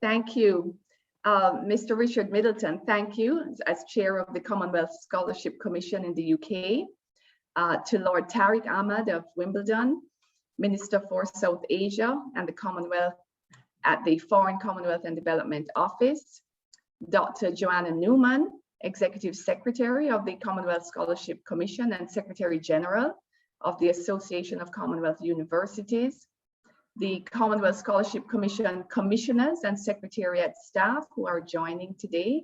Thank you. Mr. Richard Middleton, thank you as chair of the Commonwealth Scholarship Commission in the UK. To Lord Tariq Ahmad of Wimbledon, Minister for South Asia and the Commonwealth at the Foreign Commonwealth and Development Office, Dr. Joanna Newman, Executive Secretary of the Commonwealth Scholarship Commission and Secretary General of the Association of Commonwealth Universities, the Commonwealth Scholarship Commission commissioners and secretariat staff who are joining today,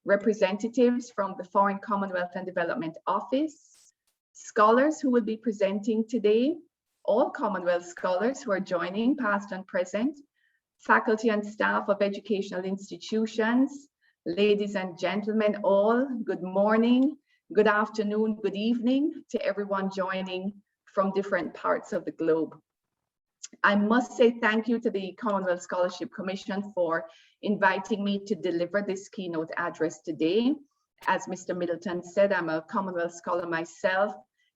representatives from the Foreign Commonwealth and Development Office, scholars who will be presenting today, all Commonwealth scholars who are joining, past and present, faculty and staff of educational institutions, ladies and gentlemen, all, good morning, good afternoon, good evening to everyone joining from different parts of the globe. I must say thank you to the Commonwealth Scholarship Commission for inviting me to deliver this keynote address today. As Mr. Middleton said, I'm a Commonwealth scholar myself,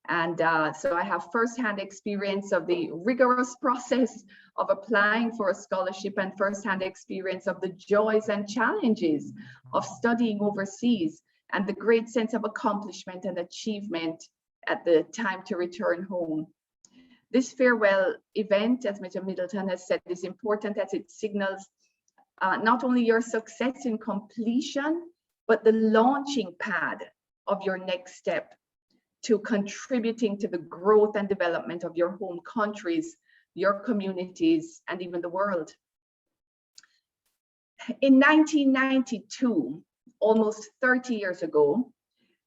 and so I have firsthand experience of the rigorous process of applying for a scholarship and firsthand experience of the joys and challenges of studying overseas and the great sense of accomplishment and achievement at the time to return home. This farewell event, as Mr. Middleton has said, is important as it signals not only your success in completion, but the launching pad of your next step to contributing to the growth and development of your home countries, your communities, and even the world. In 1992, almost 30 years ago,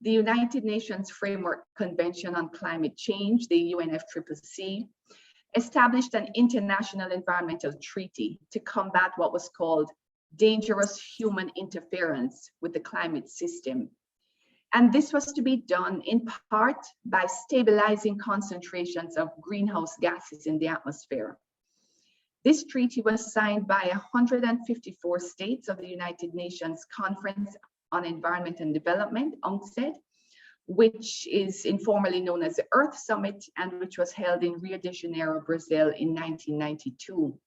the United Nations Framework Convention on Climate Change, the UNFCCC, established an international environmental treaty to combat what was called dangerous human interference with the climate system. And this was to be done in part by stabilizing concentrations of greenhouse gases in the atmosphere. This treaty was signed by 154 states of the United Nations Conference on Environment and Development, UNCED, which is informally known as the Earth Summit and which was held in Rio de Janeiro, Brazil in 1992.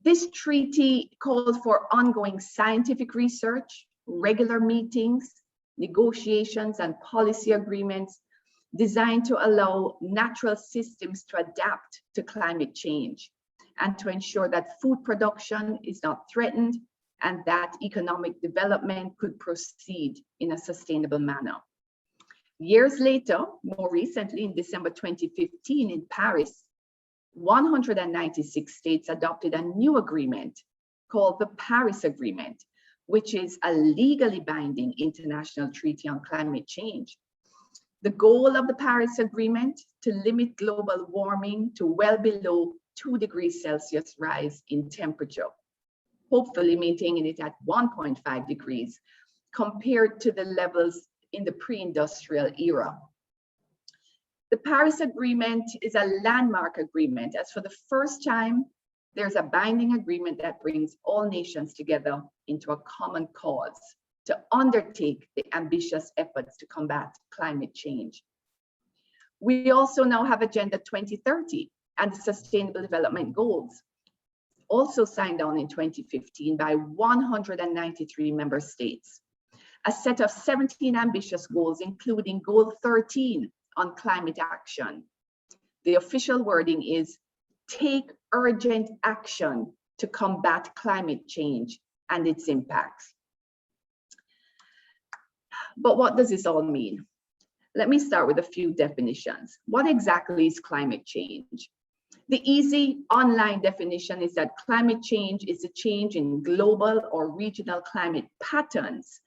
This treaty called for ongoing scientific research, regular meetings, negotiations and policy agreements designed to allow natural systems to adapt to climate change and to ensure that food production is not threatened and that economic development could proceed in a sustainable manner. Years later, more recently in December 2015 in Paris, 196 states adopted a new agreement called the Paris Agreement, which is a legally binding international treaty on climate change. The goal of the Paris Agreement to limit global warming to well below 2 degrees Celsius rise in temperature, hopefully maintaining it at 1.5 degrees compared to the levels in the pre-industrial era. The Paris Agreement is a landmark agreement, as for the first time, there's a binding agreement that brings all nations together into a common cause to undertake the ambitious efforts to combat climate change. We also now have Agenda 2030 and the Sustainable Development Goals, also signed on in 2015 by 193 member states. A set of 17 ambitious goals, including Goal 13 on climate action. The official wording is take urgent action to combat climate change and its impacts. But what does this all mean? Let me start with a few definitions. What exactly is climate change? The easy online definition is that climate change is a change in global or regional climate patterns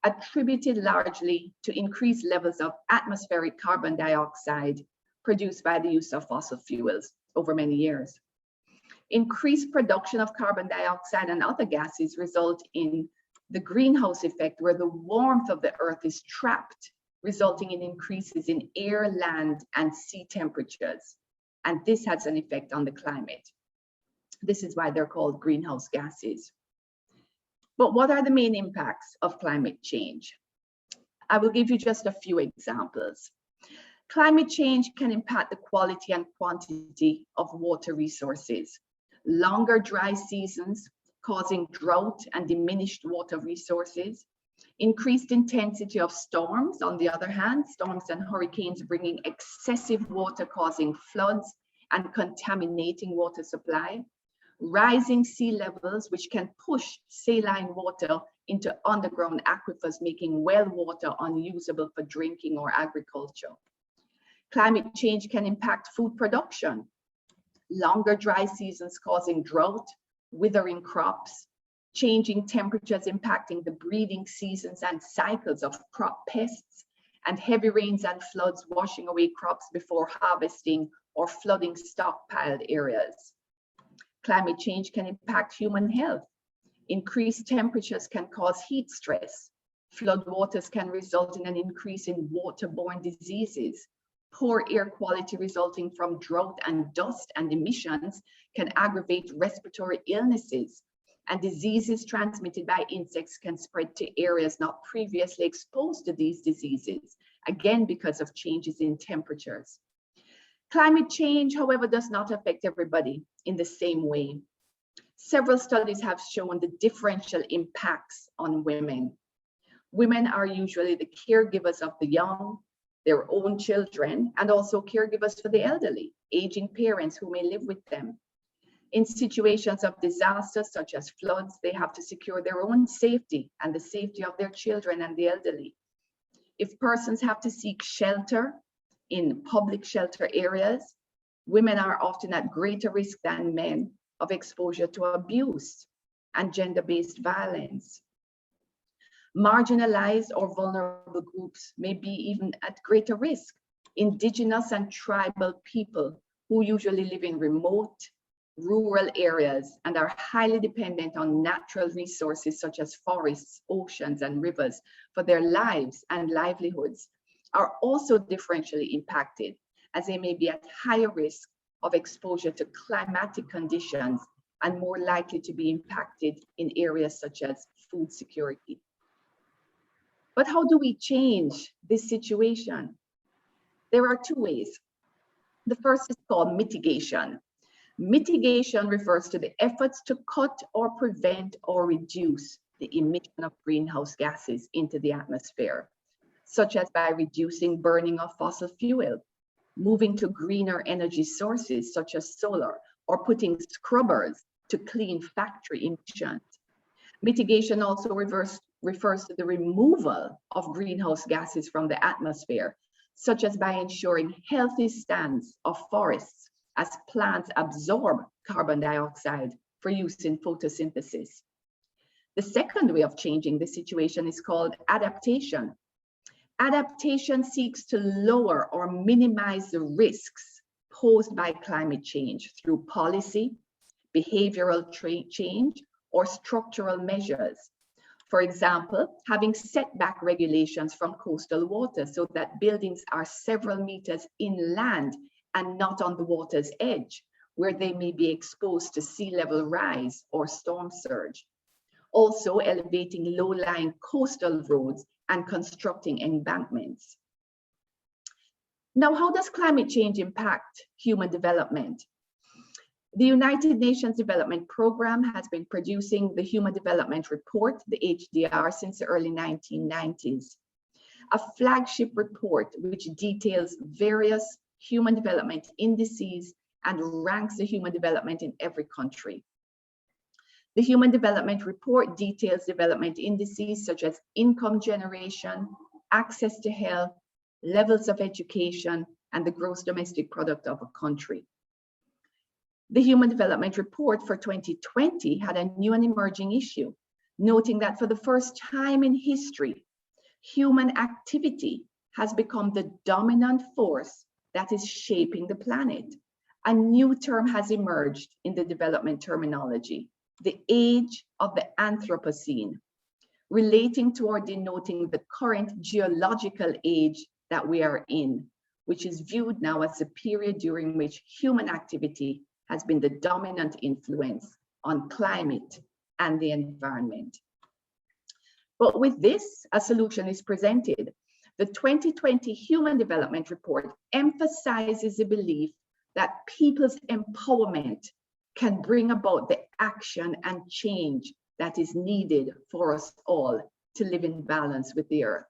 attributed largely to increased levels of atmospheric carbon dioxide produced by the use of fossil fuels over many years. Increased production of carbon dioxide and other gases result in the greenhouse effect, where the warmth of the earth is trapped, resulting in increases in air, land, and sea temperatures. And this has an effect on the climate. This is why they're called greenhouse gases. But what are the main impacts of climate change? I will give you just a few examples. Climate change can impact the quality and quantity of water resources. Longer dry seasons causing drought and diminished water resources. Increased intensity of storms, on the other hand, storms and hurricanes bringing excessive water, causing floods and contaminating water supply. Rising sea levels, which can push saline water into underground aquifers, making well water unusable for drinking or agriculture. Climate change can impact food production. Longer dry seasons causing drought, withering crops, changing temperatures impacting the breeding seasons and cycles of crop pests, and heavy rains and floods washing away crops before harvesting or flooding stockpiled areas. Climate change can impact human health. Increased temperatures can cause heat stress. Flood waters can result in an increase in waterborne diseases. Poor air quality resulting from drought and dust and emissions can aggravate respiratory illnesses, and diseases transmitted by insects can spread to areas not previously exposed to these diseases, again because of changes in temperatures. Climate change, however, does not affect everybody in the same way. Several studies have shown the differential impacts on women. Women are usually the caregivers of the young, their own children, and also caregivers for the elderly, aging parents who may live with them. In situations of disaster, such as floods, they have to secure their own safety and the safety of their children and the elderly. If persons have to seek shelter in public shelter areas, women are often at greater risk than men of exposure to abuse and gender-based violence. Marginalized or vulnerable groups may be even at greater risk. Indigenous and tribal people who usually live in remote, rural areas and are highly dependent on natural resources such as forests, oceans, and rivers for their lives and livelihoods are also differentially impacted, as they may be at higher risk of exposure to climatic conditions and more likely to be impacted in areas such as food security. But how do we change this situation? There are two ways. The first is called mitigation. Mitigation refers to the efforts to cut or prevent or reduce the emission of greenhouse gases into the atmosphere, such as by reducing burning of fossil fuel, moving to greener energy sources such as solar, or putting scrubbers to clean factory emissions. Mitigation also refers to the removal of greenhouse gases from the atmosphere, such as by ensuring healthy stands of forests as plants absorb carbon dioxide for use in photosynthesis. The second way of changing the situation is called adaptation. Adaptation seeks to lower or minimize the risks posed by climate change through policy, behavioral change, or structural measures. For example, having setback regulations from coastal water so that buildings are several meters inland and not on the water's edge, where they may be exposed to sea level rise or storm surge. Also elevating low-lying coastal roads and constructing embankments. Now, how does climate change impact human development? The United Nations Development Programme has been producing the Human Development Report, the HDR, since the early 1990s. A flagship report which details various human development indices and ranks the human development in every country. The Human Development Report details development indices such as income generation, access to health, levels of education, and the gross domestic product of a country. The Human Development Report for 2020 had a new and emerging issue, noting that for the first time in history, human activity has become the dominant force that is shaping the planet. A new term has emerged in the development terminology, the age of the Anthropocene, relating to or denoting the current geological age that we are in, which is viewed now as a period during which human activity has been the dominant influence on climate and the environment. But with this, a solution is presented. The 2020 Human Development Report emphasizes the belief that people's empowerment can bring about the action and change that is needed for us all to live in balance with the earth.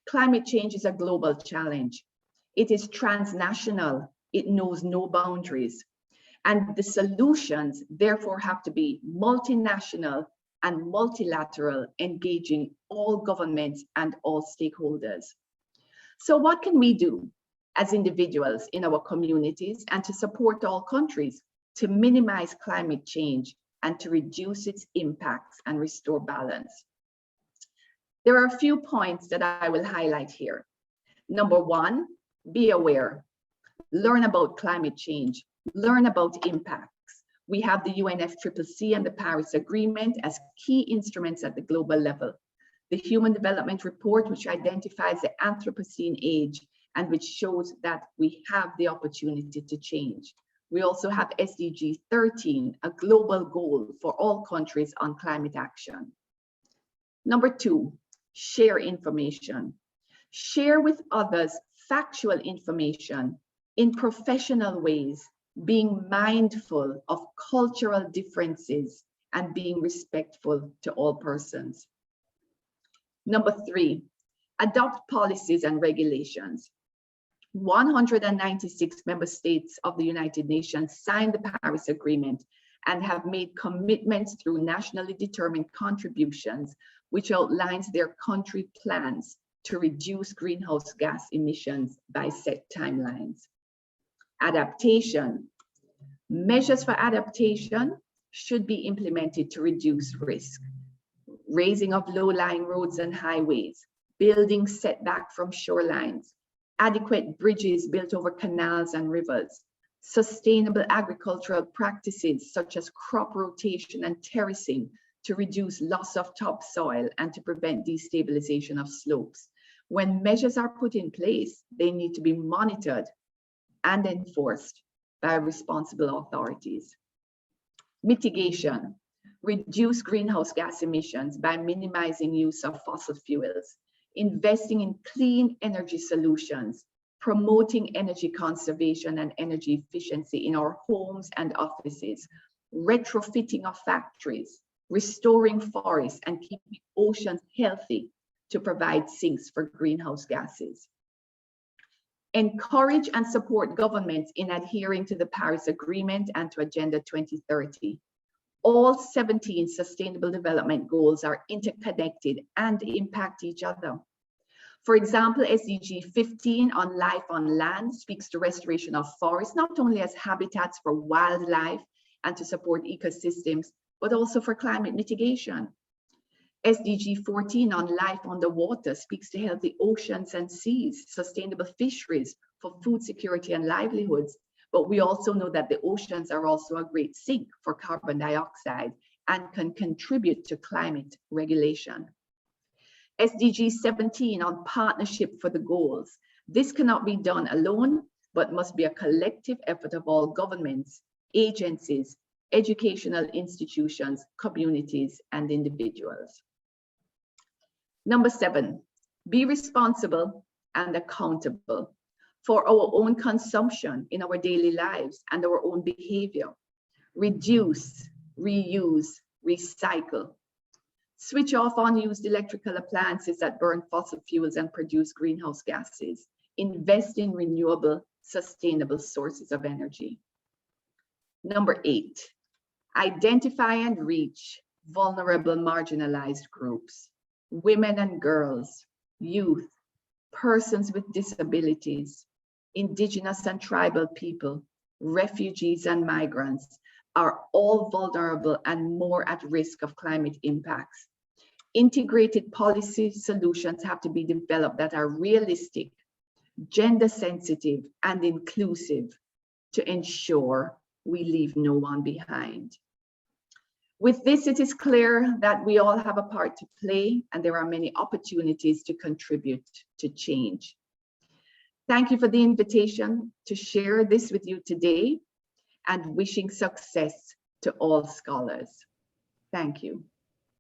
Climate change is a global challenge. It is transnational. It knows no boundaries. And the solutions therefore have to be multinational and multilateral, engaging all governments and all stakeholders. So what can we do as individuals in our communities and to support all countries to minimize climate change and to reduce its impacts and restore balance? There are a few points that I will highlight here. Number one, be aware. Learn about climate change. Learn about impacts. We have the UNFCCC and the Paris Agreement as key instruments at the global level. The Human Development Report, which identifies the Anthropocene age and which shows that we have the opportunity to change. We also have SDG 13, a global goal for all countries on climate action. Number two, share information. Share with others factual information in professional ways, being mindful of cultural differences and being respectful to all persons. Number three, adopt policies and regulations. 196 member states of the United Nations signed the Paris Agreement and have made commitments through nationally determined contributions, which outlines their country plans to reduce greenhouse gas emissions by set timelines. Adaptation. Measures for adaptation should be implemented to reduce risk. Raising of low-lying roads and highways, building setback from shorelines, adequate bridges built over canals and rivers, sustainable agricultural practices such as crop rotation and terracing to reduce loss of topsoil and to prevent destabilization of slopes. When measures are put in place, they need to be monitored and enforced by responsible authorities. Mitigation. Reduce greenhouse gas emissions by minimizing use of fossil fuels, investing in clean energy solutions, promoting energy conservation and energy efficiency in our homes and offices, retrofitting of factories, restoring forests and keeping oceans healthy to provide sinks for greenhouse gases. Encourage and support governments in adhering to the Paris Agreement and to Agenda 2030. All 17 Sustainable Development Goals are interconnected and impact each other. For example, SDG 15 on life on land speaks to restoration of forests, not only as habitats for wildlife and to support ecosystems, but also for climate mitigation. SDG 14 on life on the water speaks to healthy oceans and seas, sustainable fisheries for food security and livelihoods. But we also know that the oceans are also a great sink for carbon dioxide and can contribute to climate regulation. SDG 17 on partnership for the goals. This cannot be done alone, but must be a collective effort of all governments, agencies, educational institutions, communities, and individuals. Number 7, be responsible and accountable for our own consumption in our daily lives and our own behavior. Reduce, reuse, recycle. Switch off unused electrical appliances that burn fossil fuels and produce greenhouse gases. Invest in renewable, sustainable sources of energy. Number 8, identify and reach vulnerable marginalized groups, women and girls, youth, persons with disabilities, indigenous and tribal people, refugees and migrants are all vulnerable and more at risk of climate impacts. Integrated policy solutions have to be developed that are realistic, gender sensitive, and inclusive to ensure we leave no one behind. With this, it is clear that we all have a part to play and there are many opportunities to contribute to change. Thank you for the invitation to share this with you today and wishing success to all scholars. Thank you.